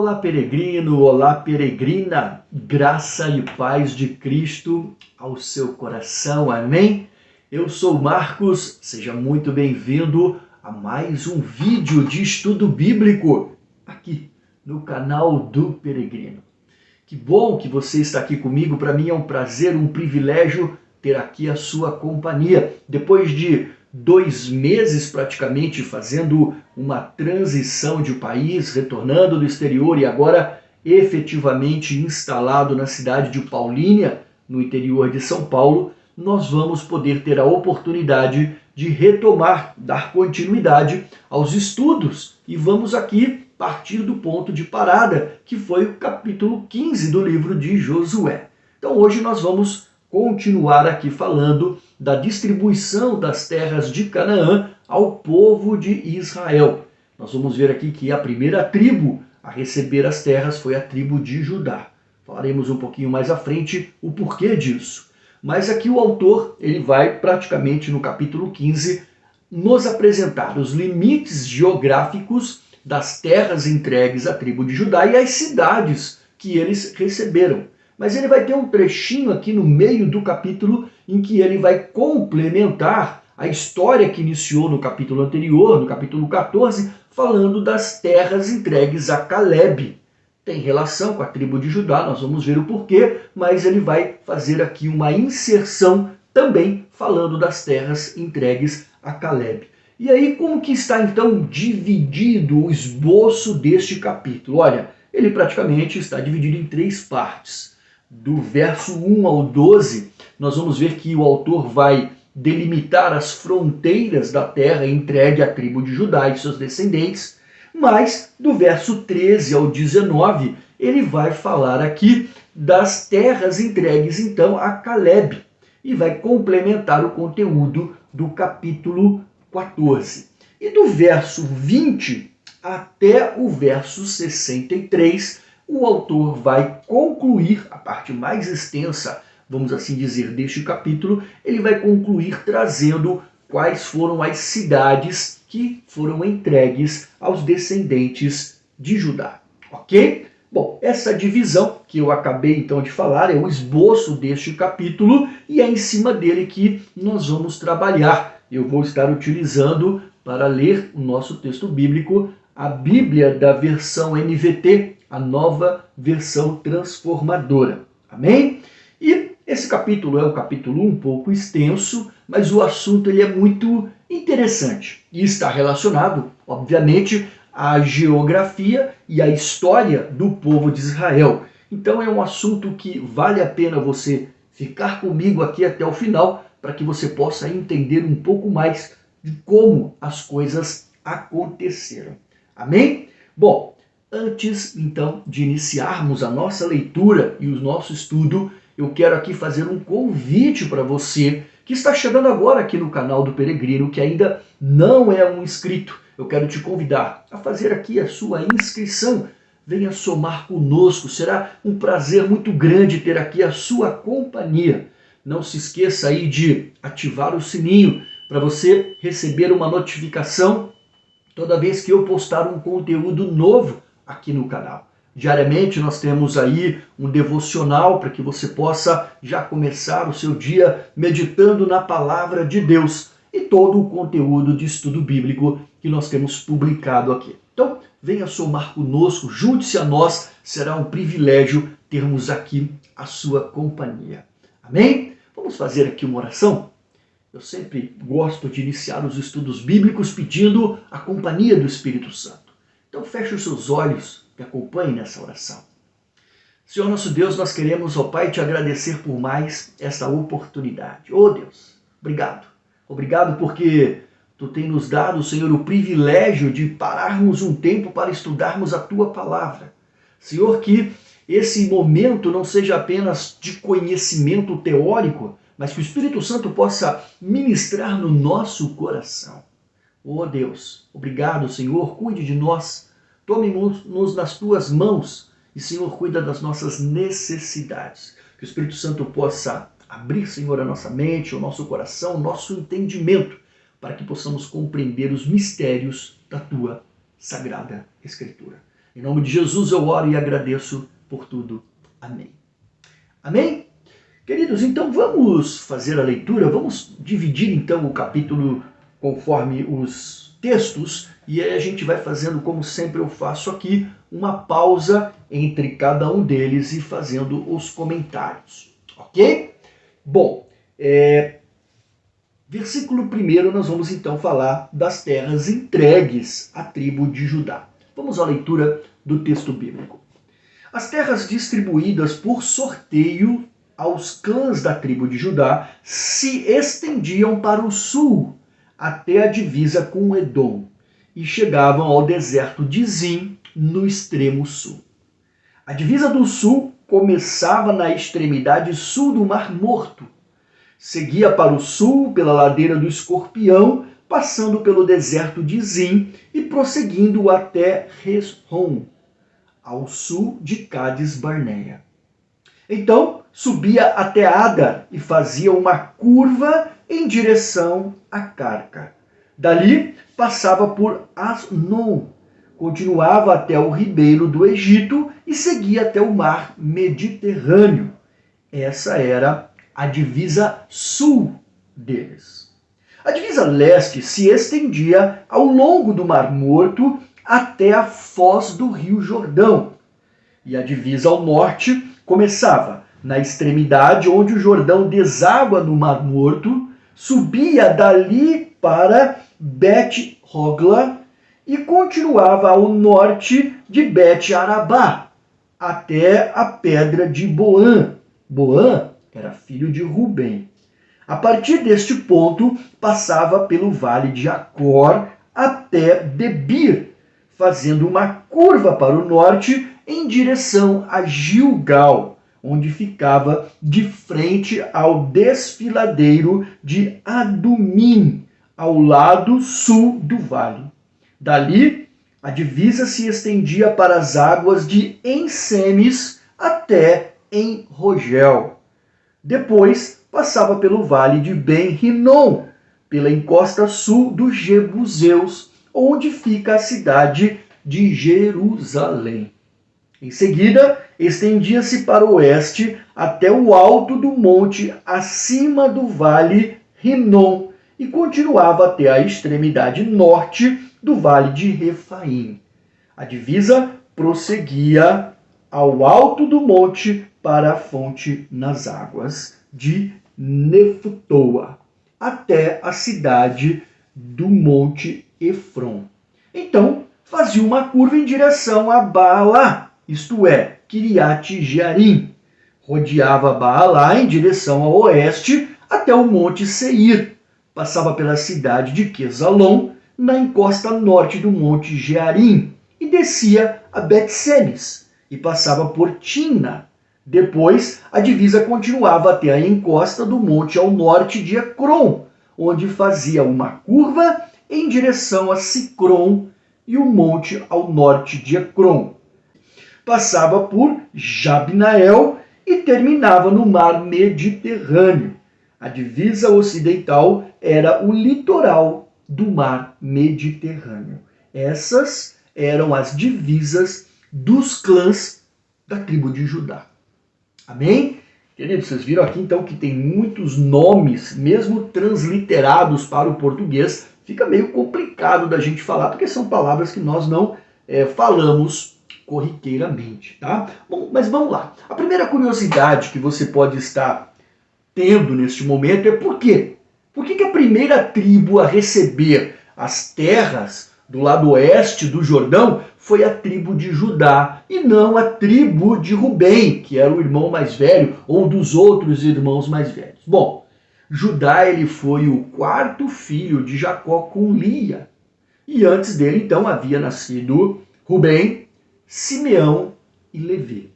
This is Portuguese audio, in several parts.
Olá, peregrino, olá, peregrina, graça e paz de Cristo ao seu coração, amém? Eu sou Marcos, seja muito bem-vindo a mais um vídeo de estudo bíblico aqui no canal do Peregrino. Que bom que você está aqui comigo, para mim é um prazer, um privilégio ter aqui a sua companhia. Depois de 2 meses praticamente fazendo uma transição de país, retornando do exterior e agora efetivamente instalado na cidade de Paulínia, no interior de São Paulo, nós vamos poder ter a oportunidade de retomar, dar continuidade aos estudos. E vamos aqui partir do ponto de parada, que foi o capítulo 15 do livro de Josué. Então hoje nós vamos continuar aqui falando da distribuição das terras de Canaã ao povo de Israel. Nós vamos ver aqui que a primeira tribo a receber as terras foi a tribo de Judá. Falaremos um pouquinho mais à frente o porquê disso. Mas aqui o autor ele vai praticamente no capítulo 15 nos apresentar os limites geográficos das terras entregues à tribo de Judá e as cidades que eles receberam. Mas ele vai ter um trechinho aqui no meio do capítulo em que ele vai complementar a história que iniciou no capítulo anterior, no capítulo 14, falando das terras entregues a Caleb. Tem relação com a tribo de Judá, nós vamos ver o porquê, mas ele vai fazer aqui uma inserção também falando das terras entregues a Caleb. E aí, como que está então dividido o esboço deste capítulo? Olha, ele praticamente está dividido em 3 partes. Do verso 1 ao 12, nós vamos ver que o autor vai delimitar as fronteiras da terra entregue à tribo de Judá e seus descendentes, mas do verso 13 ao 19, ele vai falar aqui das terras entregues então a Caleb e vai complementar o conteúdo do capítulo 14. E do verso 20 até o verso 63, o autor vai concluir a parte mais extensa, vamos assim dizer, deste capítulo. Ele vai concluir trazendo quais foram as cidades que foram entregues aos descendentes de Judá, ok? Bom, essa divisão que eu acabei então de falar é o esboço deste capítulo e é em cima dele que nós vamos trabalhar. Eu vou estar utilizando para ler o nosso texto bíblico a Bíblia da versão NVT, a nova versão transformadora. Amém? E esse capítulo é um capítulo um pouco extenso, mas o assunto ele é muito interessante e está relacionado, obviamente, à geografia e à história do povo de Israel. Então é um assunto que vale a pena você ficar comigo aqui até o final, para que você possa entender um pouco mais de como as coisas aconteceram. Amém? Bom, antes, então, de iniciarmos a nossa leitura e o nosso estudo, eu quero aqui fazer um convite para você que está chegando agora aqui no canal do Peregrino, que ainda não é um inscrito. Eu quero te convidar a fazer aqui a sua inscrição. Venha somar conosco, será um prazer muito grande ter aqui a sua companhia. Não se esqueça aí de ativar o sininho para você receber uma notificação toda vez que eu postar um conteúdo novo aqui no canal. Diariamente nós temos aí um devocional para que você possa já começar o seu dia meditando na palavra de Deus e todo o conteúdo de estudo bíblico que nós temos publicado aqui. Então, venha somar conosco, junte-se a nós, será um privilégio termos aqui a sua companhia. Amém? Vamos fazer aqui uma oração? Eu sempre gosto de iniciar os estudos bíblicos pedindo a companhia do Espírito Santo. Então feche os seus olhos e acompanhe nessa oração. Senhor nosso Deus, nós queremos, ó Pai, te agradecer por mais essa oportunidade. Ó Deus, obrigado. Obrigado porque Tu tem nos dado, Senhor, o privilégio de pararmos um tempo para estudarmos a Tua palavra. Senhor, que esse momento não seja apenas de conhecimento teórico, mas que o Espírito Santo possa ministrar no nosso coração. Oh Deus, obrigado, Senhor, cuide de nós, tome-nos nas Tuas mãos e, Senhor, cuida das nossas necessidades. Que o Espírito Santo possa abrir, Senhor, a nossa mente, o nosso coração, o nosso entendimento, para que possamos compreender os mistérios da Tua Sagrada Escritura. Em nome de Jesus eu oro e agradeço por tudo. Amém. Amém? Queridos, então vamos fazer a leitura, vamos dividir então o capítulo conforme os textos, e aí a gente vai fazendo, como sempre eu faço aqui, uma pausa entre cada um deles e fazendo os comentários, ok? Bom, versículo 1, nós vamos então falar das terras entregues à tribo de Judá. Vamos à leitura do texto bíblico. As terras distribuídas por sorteio aos clãs da tribo de Judá se estendiam para o sul, até a divisa com Edom, e chegavam ao deserto de Zim, no extremo sul. A divisa do sul começava na extremidade sul do Mar Morto, seguia para o sul pela ladeira do Escorpião, passando pelo deserto de Zim e prosseguindo até Resrom, ao sul de Cádiz Barneia. Então, subia até Adar e fazia uma curva em direção a Carca. Dali, passava por Asnon, continuava até o ribeiro do Egito e seguia até o mar Mediterrâneo. Essa era a divisa sul deles. A divisa leste se estendia ao longo do Mar Morto até a foz do Rio Jordão. E a divisa ao norte começava na extremidade onde o Jordão deságua no Mar Morto, subia dali para Bet-Hogla e continuava ao norte de Bet-Arabá, até a pedra de Boã. Boã era filho de Rubem. A partir deste ponto, passava pelo vale de Acor até Debir, fazendo uma curva para o norte em direção a Gilgal, onde ficava de frente ao desfiladeiro de Adumim, ao lado sul do vale. Dali, a divisa se estendia para as águas de Ensemes até em Rogel. Depois, passava pelo vale de Ben-Rinom, pela encosta sul dos Jebuseus, onde fica a cidade de Jerusalém. Em seguida, estendia-se para o oeste até o alto do monte acima do vale Rinom e continuava até a extremidade norte do vale de Refaim. A divisa prosseguia ao alto do monte para a fonte nas águas de Nefutoa, até a cidade do monte Efron. Então, fazia uma curva em direção a Baalá, isto é, Kiriat Jearim. Rodeava Baalá em direção ao oeste até o monte Seir. Passava pela cidade de Quesalom, na encosta norte do monte Jearim, e descia a Bet-Semes, e passava por Timna. Depois, a divisa continuava até a encosta do monte ao norte de Ecrom, onde fazia uma curva em direção a Sicrom e o monte ao norte de Ecrom. Passava por Jabnael e terminava no mar Mediterrâneo. A divisa ocidental era o litoral do mar Mediterrâneo. Essas eram as divisas dos clãs da tribo de Judá. Amém? Queridos, vocês viram aqui então que tem muitos nomes, mesmo transliterados para o português, fica meio complicado da gente falar, porque são palavras que nós não falamos corriqueiramente, tá? Bom, mas vamos lá. A primeira curiosidade que você pode estar tendo neste momento é por quê? Por que a primeira tribo a receber as terras do lado oeste do Jordão foi a tribo de Judá e não a tribo de Rubem, que era o irmão mais velho ou dos outros irmãos mais velhos? Bom, Judá ele foi o quarto filho de Jacó com Lia. E antes dele, então, havia nascido Rubem, Simeão e Levi.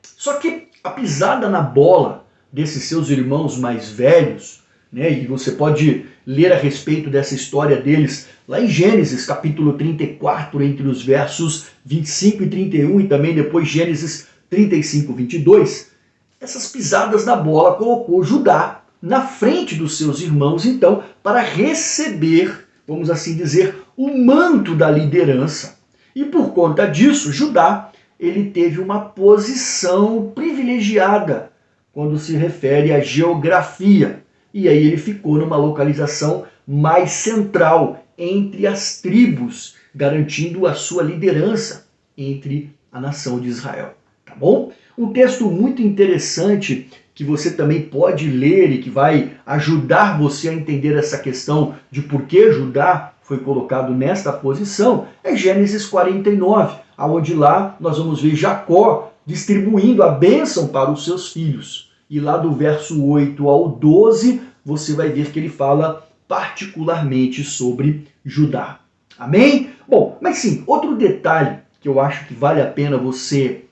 Só que a pisada na bola desses seus irmãos mais velhos, né, e você pode ler a respeito dessa história deles lá em Gênesis capítulo 34, entre os versos 25 e 31, e também depois Gênesis 35, 22, essas pisadas na bola colocou Judá na frente dos seus irmãos, então, para receber, vamos assim dizer, o manto da liderança. E por conta disso, Judá, ele teve uma posição privilegiada quando se refere à geografia. E aí ele ficou numa localização mais central entre as tribos, garantindo a sua liderança entre a nação de Israel. Tá bom? Um texto muito interessante que você também pode ler e que vai ajudar você a entender essa questão de por que Judá foi colocado nesta posição é Gênesis 49, onde lá nós vamos ver Jacó distribuindo a bênção para os seus filhos. E lá do verso 8 ao 12, você vai ver que ele fala particularmente sobre Judá. Amém? Bom, mas sim, outro detalhe que eu acho que vale a pena você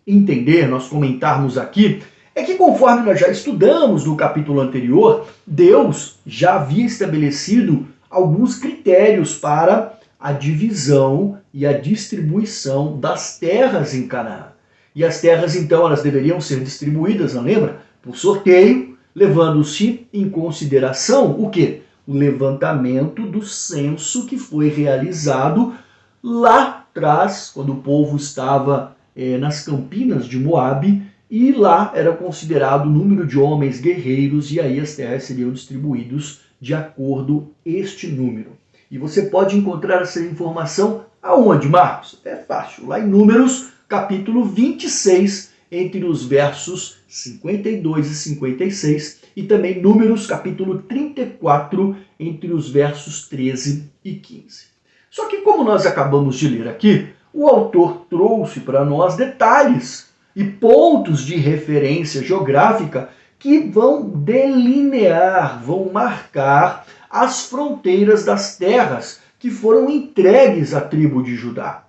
entender, nós comentarmos aqui, é que conforme nós já estudamos no capítulo anterior, Deus já havia estabelecido alguns critérios para a divisão e a distribuição das terras em Canaã. E as terras, então, elas deveriam ser distribuídas, não lembra? Por sorteio, levando-se em consideração o quê? O levantamento do censo que foi realizado lá atrás, quando o povo estava nas campinas de Moabe, e lá era considerado o número de homens guerreiros, e aí as terras seriam distribuídas de acordo este número. E você pode encontrar essa informação aonde, Marcos? É fácil, lá em Números, capítulo 26, entre os versos 52 e 56, e também Números, capítulo 34, entre os versos 13 e 15. Só que como nós acabamos de ler aqui, o autor trouxe para nós detalhes e pontos de referência geográfica que vão delinear, vão marcar as fronteiras das terras que foram entregues à tribo de Judá.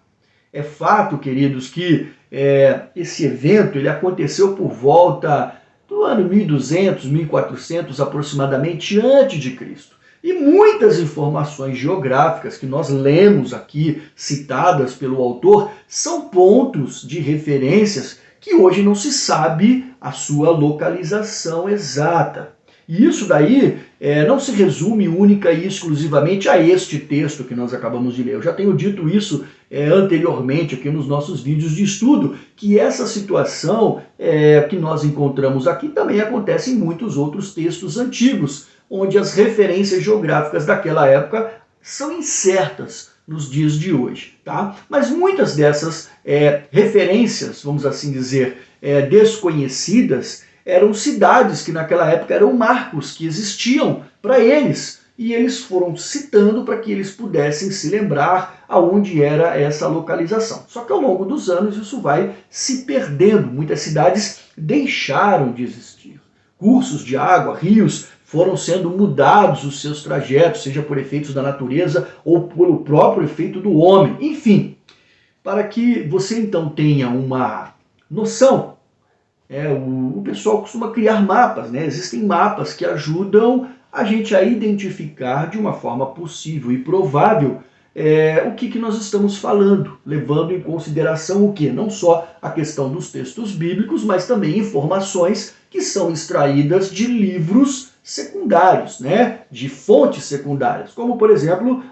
É fato, queridos, que esse evento ele aconteceu por volta do ano 1200, 1400 aproximadamente antes de Cristo. E muitas informações geográficas que nós lemos aqui, citadas pelo autor, são pontos de referências que hoje não se sabe a sua localização exata. E isso daí não se resume única e exclusivamente a este texto que nós acabamos de ler. Eu já tenho dito isso anteriormente aqui nos nossos vídeos de estudo, que essa situação que nós encontramos aqui também acontece em muitos outros textos antigos, onde as referências geográficas daquela época são incertas nos dias de hoje, tá? Mas muitas dessas referências, vamos assim dizer, desconhecidas, eram cidades que naquela época eram marcos que existiam para eles, e eles foram citando para que eles pudessem se lembrar aonde era essa localização. Só que ao longo dos anos isso vai se perdendo, muitas cidades deixaram de existir. Cursos de água, rios, foram sendo mudados os seus trajetos, seja por efeitos da natureza ou pelo próprio efeito do homem. Enfim, para que você então tenha uma noção, o pessoal costuma criar mapas, né? Existem mapas que ajudam a gente a identificar de uma forma possível e provável o que nós estamos falando, levando em consideração o quê? Não só a questão dos textos bíblicos, mas também informações que são extraídas de livros secundários, né? De fontes secundárias, como por exemplo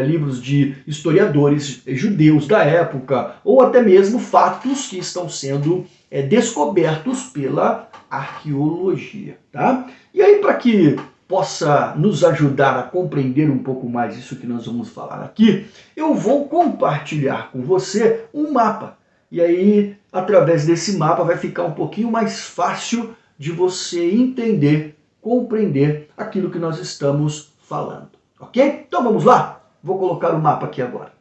livros de historiadores judeus da época, ou até mesmo fatos que estão sendo descobertos pela arqueologia, tá? E aí, para que possa nos ajudar a compreender um pouco mais isso que nós vamos falar aqui, eu vou compartilhar com você um mapa. E aí, através desse mapa, vai ficar um pouquinho mais fácil de você entender, compreender aquilo que nós estamos falando. Ok? Então vamos lá? Vou colocar o mapa aqui agora.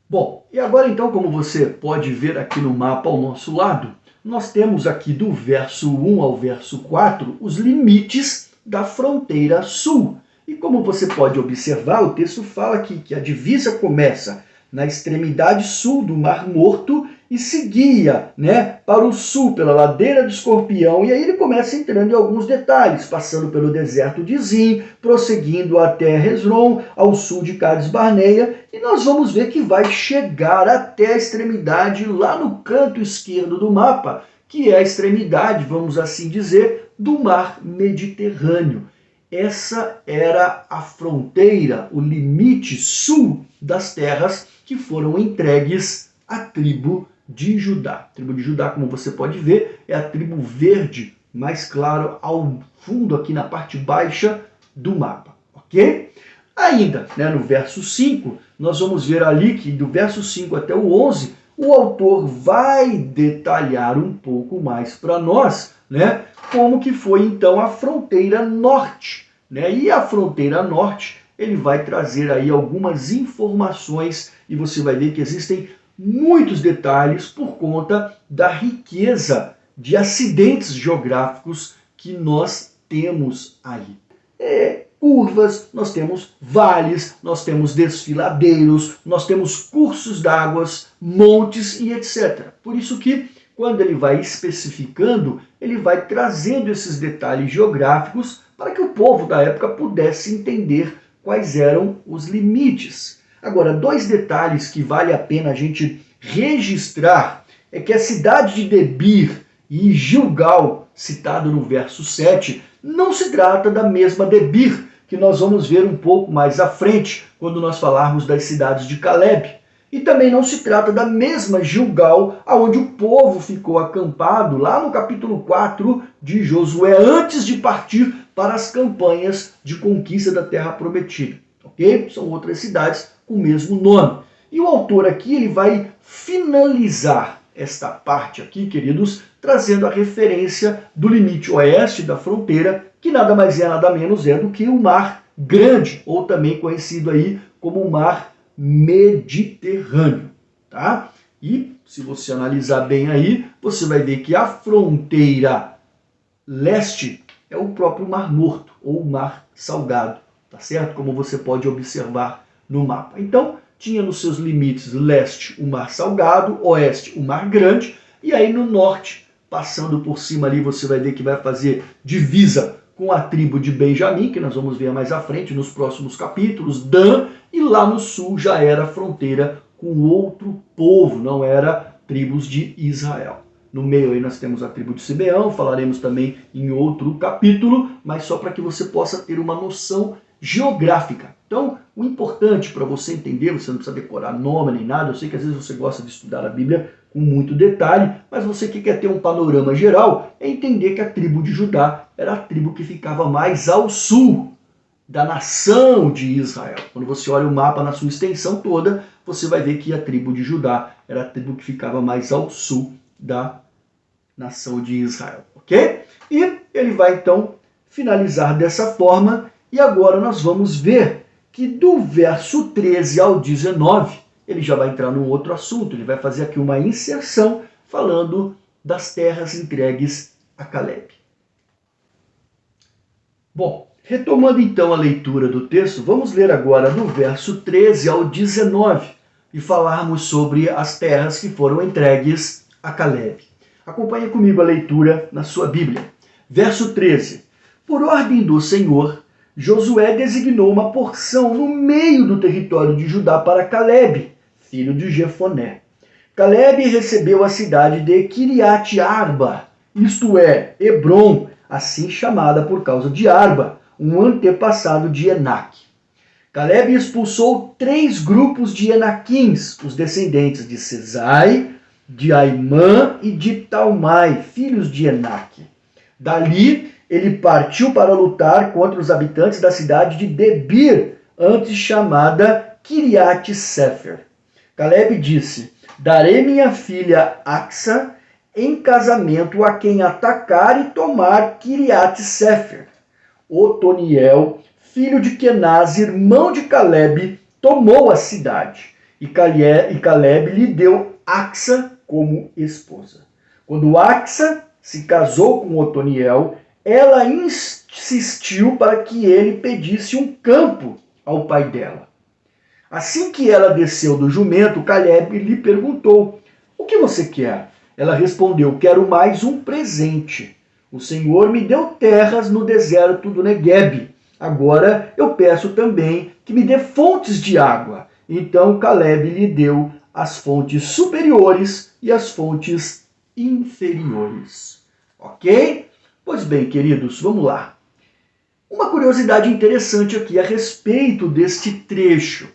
Bom, e agora então, como você pode ver aqui no mapa ao nosso lado, nós temos aqui do verso 1 ao verso 4 os limites da fronteira sul. E como você pode observar, o texto fala aqui que a divisa começa na extremidade sul do Mar Morto e seguia, para o sul, pela ladeira do Escorpião, e aí ele começa entrando em alguns detalhes, passando pelo deserto de Zin, prosseguindo até Hezron, ao sul de Cades Barneia, e nós vamos ver que vai chegar até a extremidade lá no canto esquerdo do mapa, que é a extremidade, vamos assim dizer, do Mar Mediterrâneo. essa era a fronteira, o limite sul das terras que foram entregues à tribo de Judá. A tribo de Judá, como você pode ver, é a tribo verde, mais claro, ao fundo aqui na parte baixa do mapa, ok? Ainda, no verso 5, nós vamos ver ali que do verso 5 até o 11, o autor vai detalhar um pouco mais para nós, como que foi então a fronteira norte, E a fronteira norte, ele vai trazer aí algumas informações e você vai ver que existem muitos detalhes por conta da riqueza de acidentes geográficos que nós temos aí. Curvas, nós temos vales, nós temos desfiladeiros, nós temos cursos d'águas, montes e etc. Por isso que, quando ele vai especificando, ele vai trazendo esses detalhes geográficos para que o povo da época pudesse entender quais eram os limites. Agora, dois detalhes que vale a pena a gente registrar é que a cidade de Debir e Gilgal, citado no verso 7, não se trata da mesma Debir, que nós vamos ver um pouco mais à frente, quando nós falarmos das cidades de Caleb. E também não se trata da mesma Gilgal, onde o povo ficou acampado lá no capítulo 4 de Josué, antes de partir para as campanhas de conquista da terra prometida. Ok? São outras cidades com o mesmo nome. E o autor aqui ele vai finalizar esta parte aqui, queridos, trazendo a referência do limite oeste da fronteira, que nada mais é, nada menos é do que o Mar Grande, ou também conhecido aí como o Mar Mediterrâneo, tá? E se você analisar bem aí, você vai ver que a fronteira leste é o próprio Mar Morto, ou Mar Salgado, tá certo? Como você pode observar no mapa. Então, tinha nos seus limites leste o Mar Salgado, oeste o Mar Grande, e aí no norte, passando por cima ali, você vai ver que vai fazer divisa com a tribo de Benjamim, que nós vamos ver mais à frente nos próximos capítulos, Dan, e lá no sul já era fronteira com outro povo, não era tribos de Israel. No meio aí nós temos a tribo de Simeão, falaremos também em outro capítulo, mas só para que você possa ter uma noção geográfica. Então, o importante para você entender, você não precisa decorar nome nem nada, eu sei que às vezes você gosta de estudar a Bíblia com muito detalhe, mas você que quer ter um panorama geral, é entender que a tribo de Judá era a tribo que ficava mais ao sul da nação de Israel. Quando você olha o mapa na sua extensão toda, você vai ver que a tribo de Judá era a tribo que ficava mais ao sul da nação de Israel, ok? E ele vai então finalizar dessa forma, e agora nós vamos ver que do verso 13 ao 19, ele já vai entrar num outro assunto, ele vai fazer aqui uma inserção falando das terras entregues a Caleb. Bom, retomando então a leitura do texto, vamos ler agora do verso 13 ao 19 e falarmos sobre as terras que foram entregues a Caleb. Acompanhe comigo a leitura na sua Bíblia. Verso 13. Por ordem do Senhor, Josué designou uma porção no meio do território de Judá para Caleb, filho de Jefoné. Caleb recebeu a cidade de Kiriat Arba, isto é, Hebron, assim chamada por causa de Arba, um antepassado de Enaque. Caleb expulsou 3 grupos de Enaquins, os descendentes de Sesai, de Aimã e de Talmai, filhos de Enaque. Dali, ele partiu para lutar contra os habitantes da cidade de Debir, antes chamada Kiriat Sefer. Caleb disse: darei minha filha Axa em casamento a quem atacar e tomar Kiriat Sefer. Otoniel, filho de Kenaz, irmão de Caleb, tomou a cidade, e Caleb lhe deu Axa como esposa. Quando Axa se casou com Otoniel, ela insistiu para que ele pedisse um campo ao pai dela. Assim que ela desceu do jumento, Caleb lhe perguntou: o que você quer? Ela respondeu: quero mais um presente. O Senhor me deu terras no deserto do Negueb. Agora eu peço também que me dê fontes de água. Então Caleb lhe deu as fontes superiores e as fontes inferiores. Ok? Pois bem, queridos, vamos lá. Uma curiosidade interessante aqui a respeito deste trecho.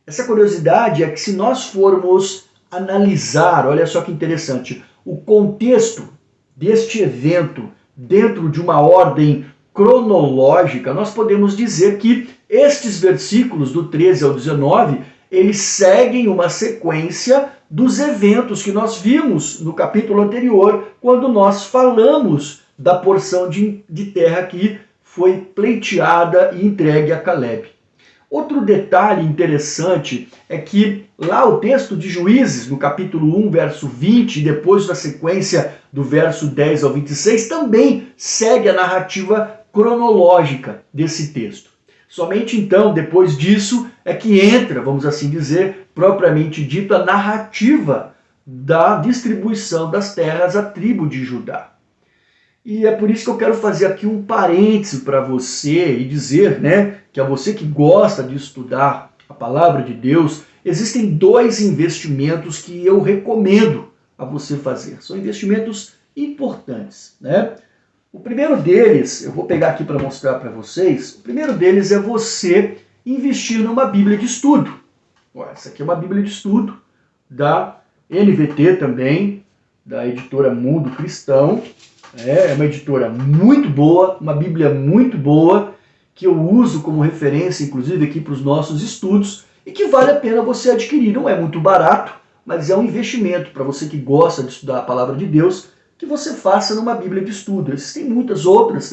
Essa curiosidade é que se nós formos analisar, olha só que interessante, o contexto deste evento dentro de uma ordem cronológica, nós podemos dizer que estes versículos do 13 ao 19, eles seguem uma sequência dos eventos que nós vimos no capítulo anterior, quando nós falamos da porção de terra que foi pleiteada e entregue a Caleb. Outro detalhe interessante é que lá o texto de Juízes, no capítulo 1, verso 20, e depois da sequência do verso 10 ao 26, também segue a narrativa cronológica desse texto. Somente então, depois disso, é que entra, vamos assim dizer, propriamente dito, a narrativa da distribuição das terras à tribo de Judá. E é por isso que eu quero fazer aqui um parêntese para você e dizer, que a você que gosta de estudar a palavra de Deus, existem 2 investimentos que eu recomendo a você fazer. São investimentos importantes, O primeiro deles, eu vou pegar aqui para mostrar para vocês, o primeiro deles é você investir numa Bíblia de estudo. Essa aqui é uma Bíblia de estudo da NVT também, da editora Mundo Cristão. É uma editora muito boa, uma Bíblia muito boa, que eu uso como referência, inclusive, aqui para os nossos estudos, e que vale a pena você adquirir. Não é muito barato, mas é um investimento para você que gosta de estudar a palavra de Deus, que você faça numa Bíblia de estudo. Existem muitas outras,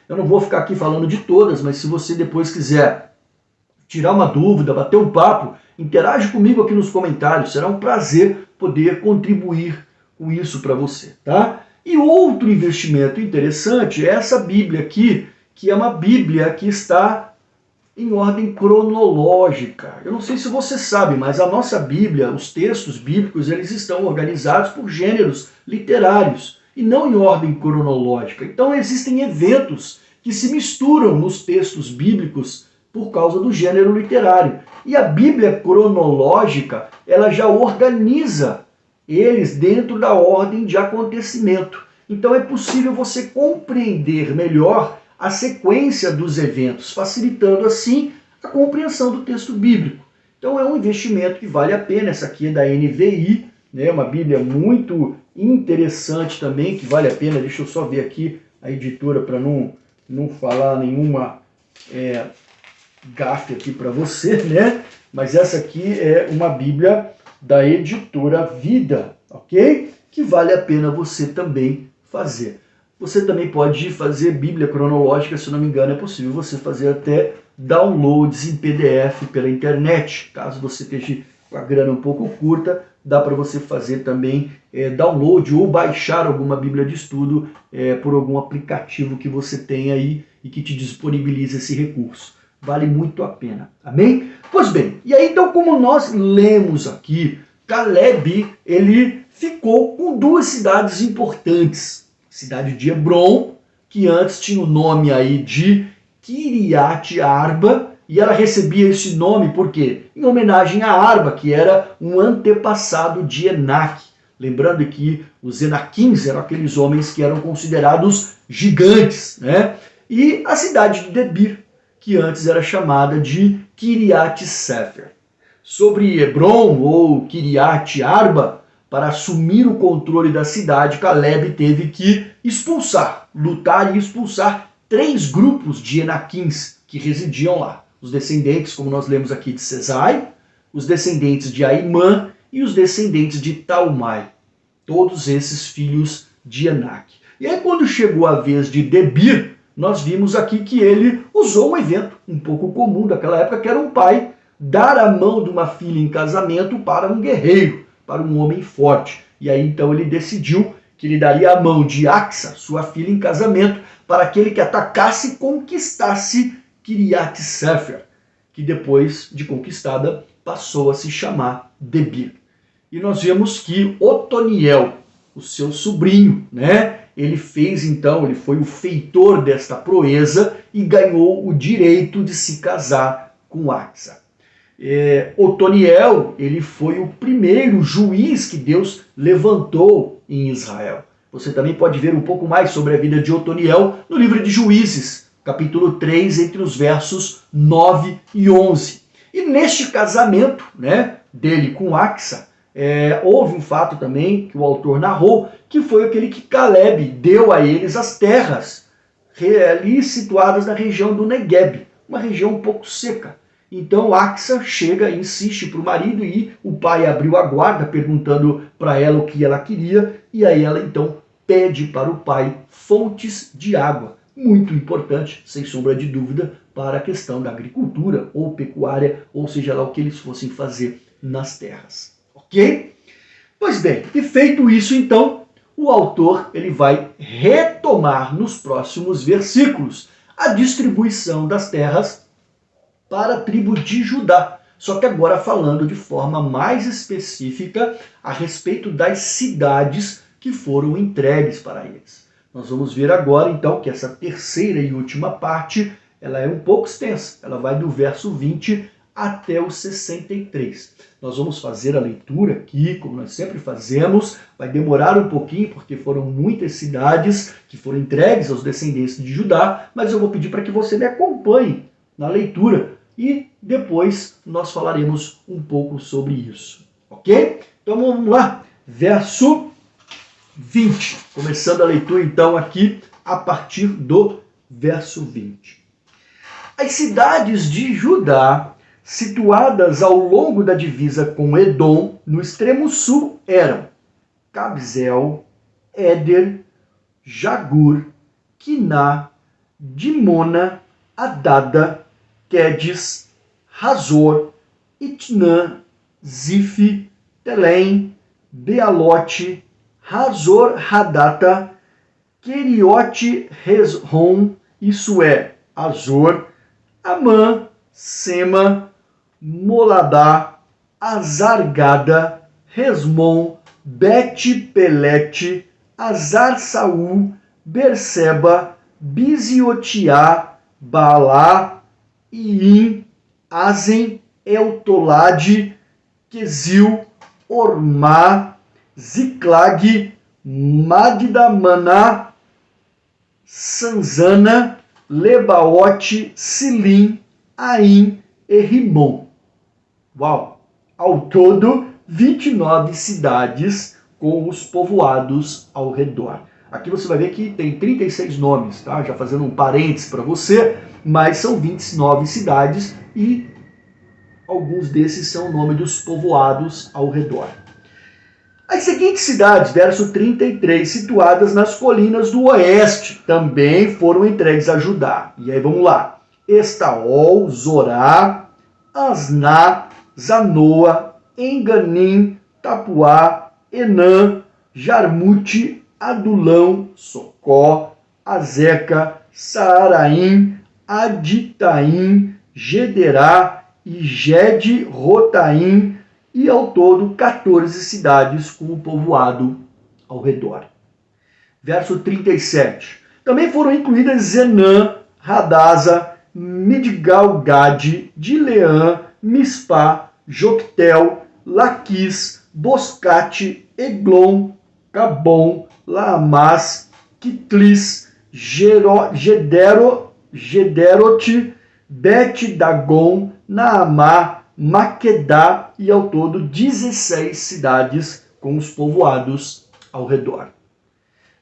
Eu não vou ficar aqui falando de todas, mas se você depois quiser tirar uma dúvida, bater um papo, interage comigo aqui nos comentários. Será um prazer poder contribuir com isso para você, tá? E outro investimento interessante é essa Bíblia aqui, que é uma Bíblia que está em ordem cronológica. Eu não sei se você sabe, mas a nossa Bíblia, os textos bíblicos, eles estão organizados por gêneros literários e não em ordem cronológica. Então existem eventos que se misturam nos textos bíblicos por causa do gênero literário. E a Bíblia cronológica, ela já organiza eles dentro da ordem de acontecimento. Então é possível você compreender melhor a sequência dos eventos, facilitando assim a compreensão do texto bíblico. Então é um investimento que vale a pena. Essa aqui é da NVI, uma Bíblia muito interessante também, que vale a pena. Deixa eu só ver aqui a editora para não falar nenhuma gafe aqui para você, Mas essa aqui é uma Bíblia da editora Vida, ok? Que vale a pena você também fazer. Você também pode fazer Bíblia cronológica, se não me engano, é possível você fazer até downloads em PDF pela internet. Caso você esteja com a grana um pouco curta, dá para você fazer também download ou baixar alguma Bíblia de estudo por algum aplicativo que você tem aí e que te disponibiliza esse recurso. Vale muito a pena, amém? Pois bem, e aí então como nós lemos aqui, Caleb, ele ficou com 2 cidades importantes. A cidade de Hebron, que antes tinha o nome aí de Kiriat Arba, e ela recebia esse nome por quê? Em homenagem a Arba, que era um antepassado de Enac. Lembrando que os Enaquins eram aqueles homens que eram considerados gigantes, E a cidade de Debir, que antes era chamada de Kiriat Sefer. Sobre Hebron ou Kiriat Arba, para assumir o controle da cidade, Caleb teve que lutar e expulsar 3 grupos de Enaquins que residiam lá. Os descendentes, como nós lemos aqui, de Sesai, os descendentes de Aimã e os descendentes de Talmai. Todos esses filhos de Enac. E aí quando chegou a vez de Debir, nós vimos aqui que ele usou um evento um pouco comum daquela época, que era um pai dar a mão de uma filha em casamento para um guerreiro, para um homem forte. E aí então ele decidiu que ele daria a mão de Axa, sua filha, em casamento, para aquele que atacasse e conquistasse Kiriat Sefer, que depois de conquistada passou a se chamar Debir. E nós vemos que Otoniel, o seu sobrinho, ele fez então, ele foi o feitor desta proeza e ganhou o direito de se casar com Axa. Otoniel, ele foi o primeiro juiz que Deus levantou em Israel. Você também pode ver um pouco mais sobre a vida de Otoniel no livro de Juízes, capítulo 3, entre os versos 9 e 11. E neste casamento, né, dele com Axa, houve um fato também que o autor narrou, que foi aquele que Caleb deu a eles as terras ali situadas na região do Negueb, uma região um pouco seca. Então Axa chega e insiste para o marido e o pai abriu a guarda perguntando para ela o que ela queria e aí ela então pede para o pai fontes de água. Muito importante, sem sombra de dúvida, para a questão da agricultura ou pecuária, ou seja lá o que eles fossem fazer nas terras. Ok? Pois bem, e feito isso então, o autor ele vai retomar nos próximos versículos a distribuição das terras para a tribo de Judá. Só que agora falando de forma mais específica a respeito das cidades que foram entregues para eles. Nós vamos ver agora então que essa terceira e última parte ela é um pouco extensa. Ela vai do verso 20 até o 63. Nós vamos fazer a leitura aqui, como nós sempre fazemos, vai demorar um pouquinho, porque foram muitas cidades que foram entregues aos descendentes de Judá, mas eu vou pedir para que você me acompanhe na leitura e depois nós falaremos um pouco sobre isso, ok? Então vamos lá, verso 20, começando a leitura então aqui a partir do verso 20. As cidades de Judá situadas ao longo da divisa com Edom, no extremo sul, eram Cabzel, Éder, Jagur, Quiná, Dimona, Adada, Quedes, Razor, Itnã, Zife, Telém, Bealote, Razor Hadata, Queriote Resrom, isso é, Azor, Amã, Sema, Moladá, Azargada, Resmon, Bet-Pelete, Azar-Saul, Berseba, Biziotiá, Baalá, Iim, Azen, Eutolade, Quesil, Ormá, Ziclag, Magdamaná, Sanzana, Lebaote, Silim, Aim e Rimon. Uau! Ao todo, 29 cidades com os povoados ao redor. Aqui você vai ver que tem 36 nomes, tá? Já fazendo um parênteses para você, mas são 29 cidades e alguns desses são o nome dos povoados ao redor. As seguintes cidades, verso 33, situadas nas colinas do oeste, também foram entregues a Judá. E aí vamos lá. Estaol, Zorá, Asná, Zanoa, Enganim, Tapuá, Enã, Jarmute, Adulão, Socó, Azeca, Saaraim, Aditaim, Gederá e Gede-Rotaim, e ao todo 14 cidades com o povoado ao redor. Verso 37. Também foram incluídas Zenã, Hadasa, Midgal-Gade, Dileã, Mispá, Joctel, Laquis, Boscate, Eglon, Cabom, Laamás, Quitlis, Gederote, Bet-Dagon, Naamá, Maquedá e ao todo 16 cidades com os povoados ao redor.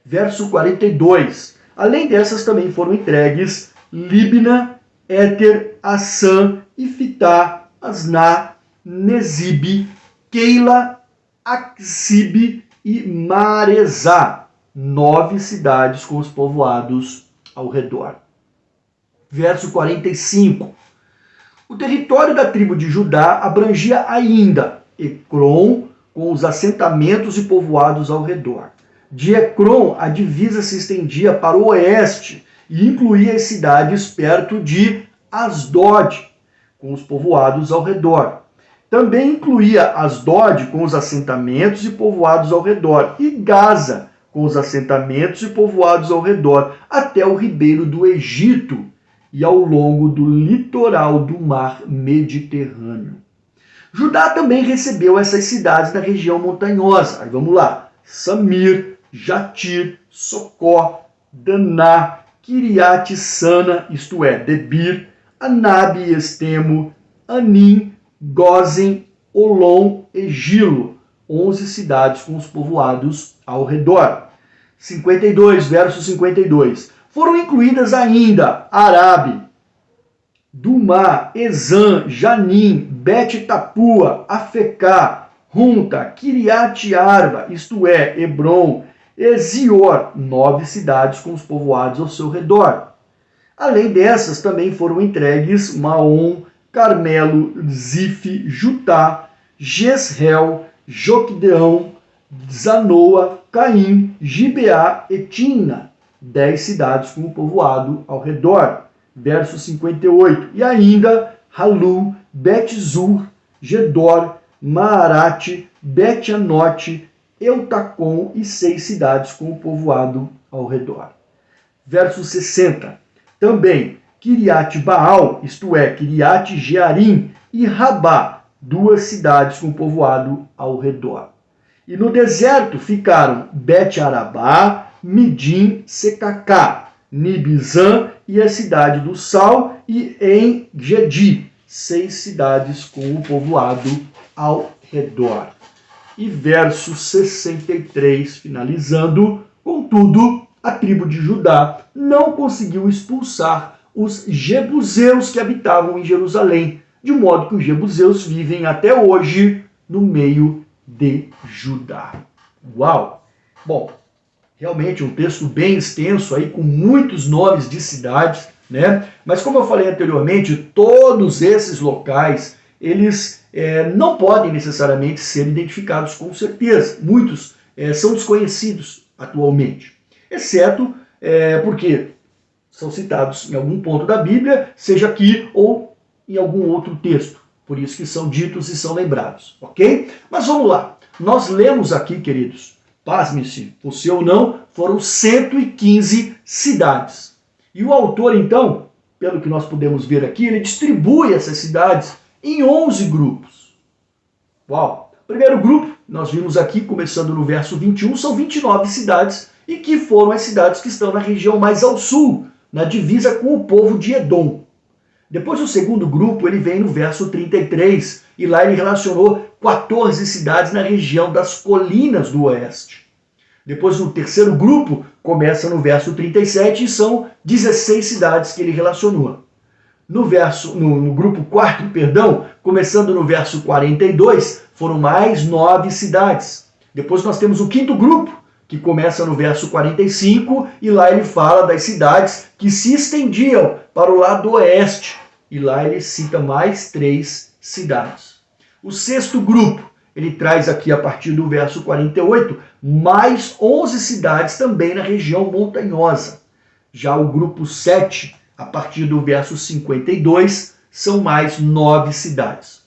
Verso 42. Além dessas também foram entregues Libna, Éter, Assã, Ifitá, Asná, Nezibe, Keila, Axibe e Marezá. 9 cidades com os povoados ao redor. Verso 45. O território da tribo de Judá abrangia ainda Ecrom, com os assentamentos e povoados ao redor. De Ecrom, a divisa se estendia para o oeste e incluía as cidades perto de Asdod, com os povoados ao redor. Também incluía Asdod, com os assentamentos e povoados ao redor, e Gaza, com os assentamentos e povoados ao redor, até o ribeiro do Egito e ao longo do litoral do mar Mediterrâneo. Judá também recebeu essas cidades na região montanhosa. Aí vamos lá. Samir, Jatir, Socó, Daná, Kiriat Sana, isto é, Debir, Anabe e Estemo, Anim, Gozen, Olom e Gilo, 11 cidades com os povoados ao redor. 52, verso 52. Foram incluídas ainda Arabe, Dumá, Ezã, Janim, Bet-Tapua, Afecá, Runta, Kiriat Arba, isto é, Hebron, Ezior, 9 cidades com os povoados ao seu redor. Além dessas, também foram entregues Maom, Carmelo, Zif, Jutá, Jezreel, Joquedeão, Zanoa, Caim, Gibeá e Timna, 10 cidades com o povoado ao redor. Verso 58. E ainda Halu, Bet-Zur, Gedor, Maarate, Bet-Anote, Eutacom e 6 cidades com o povoado ao redor. Verso 60. Também Kiriat Baal, isto é, Kiriat Jearim e Rabá, 2 cidades com povoado ao redor. E no deserto ficaram Bet-Arabá, Midim, Secacá, Nibizã e a cidade do Sal e En-Gedi, 6 cidades com o povoado ao redor. E verso 63, finalizando, contudo, a tribo de Judá não conseguiu expulsar os jebuseus que habitavam em Jerusalém, de modo que os jebuseus vivem até hoje no meio de Judá. Uau! Bom, realmente um texto bem extenso aí, com muitos nomes de cidades, né? Mas como eu falei anteriormente, todos esses locais, eles não podem necessariamente ser identificados com certeza. Muitos são desconhecidos atualmente, exceto porque são citados em algum ponto da Bíblia, seja aqui ou em algum outro texto. Por isso que são ditos e são lembrados, ok? Mas vamos lá. Nós lemos aqui, queridos, pasme-se, você ou não, foram 115 cidades. E o autor, então, pelo que nós podemos ver aqui, ele distribui essas cidades em 11 grupos. Uau! Primeiro grupo, nós vimos aqui, começando no verso 21, são 29 cidades, e que foram as cidades que estão na região mais ao sul, na divisa com o povo de Edom. Depois o segundo grupo, ele vem no verso 33, e lá ele relacionou 14 cidades na região das colinas do oeste. Depois o terceiro grupo começa no verso 37 e são 16 cidades que ele relacionou. No grupo quarto, começando no verso 42, foram mais 9 cidades. Depois nós temos o quinto grupo, que começa no verso 45, e lá ele fala das cidades que se estendiam para o lado oeste. E lá ele cita mais 3 cidades. O sexto grupo, ele traz aqui a partir do verso 48, mais 11 cidades também na região montanhosa. Já o grupo 7, a partir do verso 52, são mais 9 cidades.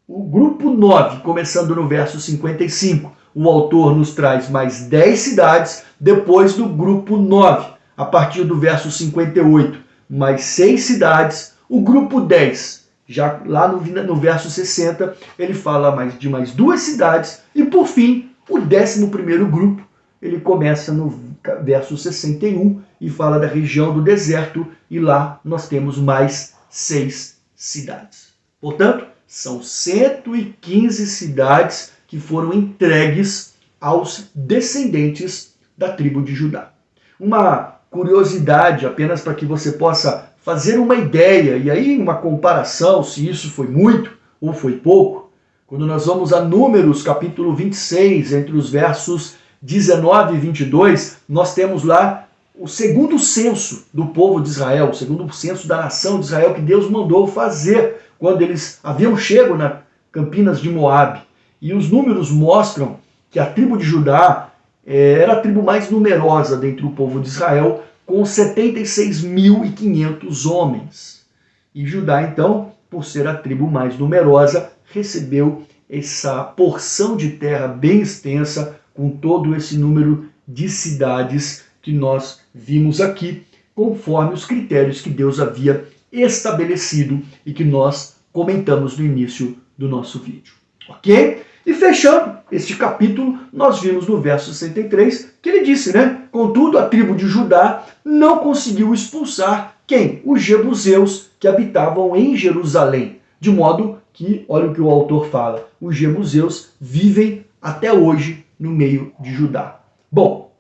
O grupo 9, começando no verso 55, o autor nos traz mais 10 cidades, depois do grupo 9, a partir do verso 58, mais 6 cidades. O grupo 10, já lá no verso 60, ele fala de mais 2 cidades. E por fim, o 11º grupo, ele começa no verso 61 e fala da região do deserto. E lá nós temos mais 6 cidades. Portanto, são 115 cidades que foram entregues aos descendentes da tribo de Judá. Uma curiosidade, apenas para que você possa fazer uma ideia, e aí uma comparação, se isso foi muito ou foi pouco, quando nós vamos a Números, capítulo 26, entre os versos 19 e 22, nós temos lá o segundo censo do povo de Israel, o segundo censo da nação de Israel que Deus mandou fazer quando eles haviam chego na Campinas de Moabe. E os números mostram que a tribo de Judá era a tribo mais numerosa dentre o povo de Israel, com 76.500 homens. E Judá, então, por ser a tribo mais numerosa, recebeu essa porção de terra bem extensa, com todo esse número de cidades que nós vimos aqui, conforme os critérios que Deus havia estabelecido e que nós comentamos no início do nosso vídeo. Ok? E fechando este capítulo, nós vimos no verso 63 que ele disse, né? Contudo, a tribo de Judá não conseguiu expulsar quem? Os jebuseus que habitavam em Jerusalém. De modo que, olha o que o autor fala, os jebuseus vivem até hoje no meio de Judá. Bom,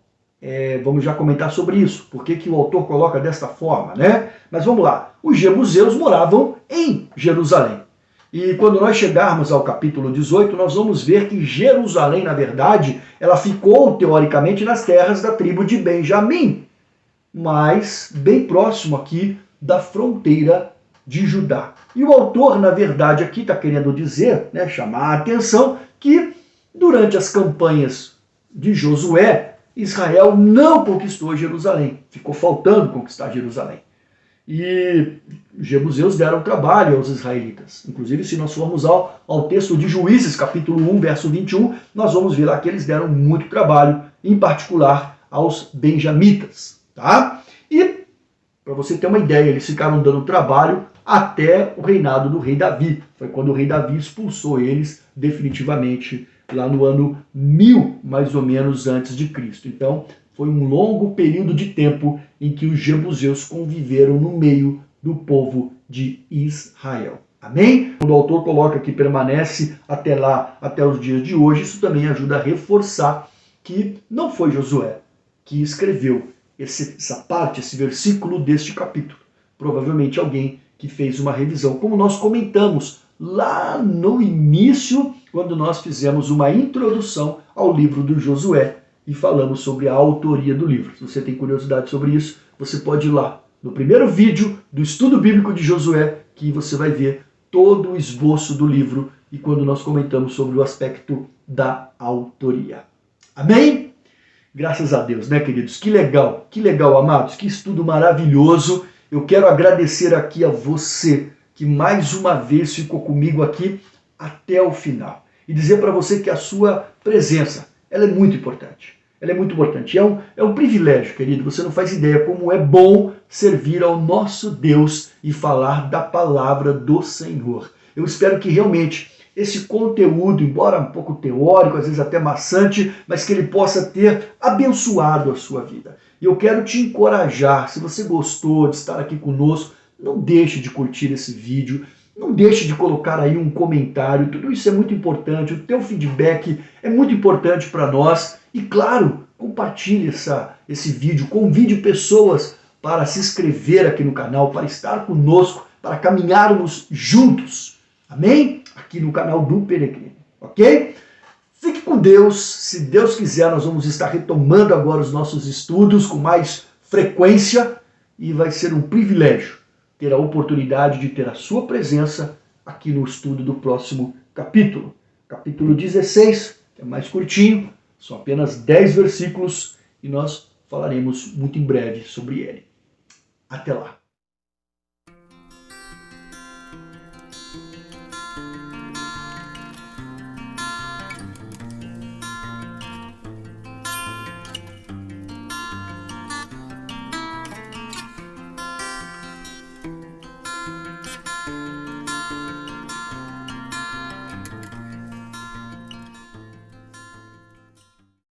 vamos já comentar sobre isso. Por que o autor coloca desta forma, né? Mas vamos lá. Os jebuseus moravam em Jerusalém. E quando nós chegarmos ao capítulo 18, nós vamos ver que Jerusalém, na verdade, ela ficou, teoricamente, nas terras da tribo de Benjamim, mas bem próximo aqui da fronteira de Judá. E o autor, na verdade, aqui está querendo dizer, né, chamar a atenção, que durante as campanhas de Josué, Israel não conquistou Jerusalém. Ficou faltando conquistar Jerusalém. E os jebuseus deram trabalho aos israelitas. Inclusive, se nós formos ao texto de Juízes, capítulo 1, verso 21, nós vamos ver lá que eles deram muito trabalho, em particular aos benjamitas. Tá? E, para você ter uma ideia, eles ficaram dando trabalho até o reinado do rei Davi. Foi quando o rei Davi expulsou eles definitivamente lá no ano 1000, mais ou menos, antes de Cristo. Então, foi um longo período de tempo em que os jebuseus conviveram no meio do povo de Israel. Amém? Quando o autor coloca que permanece até lá, até os dias de hoje, isso também ajuda a reforçar que não foi Josué que escreveu essa parte, esse versículo deste capítulo. Provavelmente alguém que fez uma revisão, como nós comentamos lá no início, quando nós fizemos uma introdução ao livro do Josué e falamos sobre a autoria do livro. Se você tem curiosidade sobre isso, você pode ir lá no primeiro vídeo do estudo bíblico de Josué, que você vai ver todo o esboço do livro e quando nós comentamos sobre o aspecto da autoria. Amém? Graças a Deus, né, queridos? Que legal, amados, que estudo maravilhoso. Eu quero agradecer aqui a você que mais uma vez ficou comigo aqui até o final. E dizer para você que a sua presença, ela é muito importante. Ela é muito importante. É um privilégio, querido. Você não faz ideia como é bom servir ao nosso Deus e falar da palavra do Senhor. Eu espero que realmente esse conteúdo, embora um pouco teórico, às vezes até maçante, mas que ele possa ter abençoado a sua vida. E eu quero te encorajar, se você gostou de estar aqui conosco, não deixe de curtir esse vídeo, não deixe de colocar aí um comentário, tudo isso é muito importante, o teu feedback é muito importante para nós. E claro, compartilhe esse vídeo, convide pessoas para se inscrever aqui no canal, para estar conosco, para caminharmos juntos, amém? Aqui no canal do Peregrino, ok? Fique com Deus, se Deus quiser nós vamos estar retomando agora os nossos estudos com mais frequência e vai ser um privilégio ter a oportunidade de ter a sua presença aqui no estudo do próximo capítulo. Capítulo 16, que é mais curtinho, são apenas 10 versículos e nós falaremos muito em breve sobre ele. Até lá!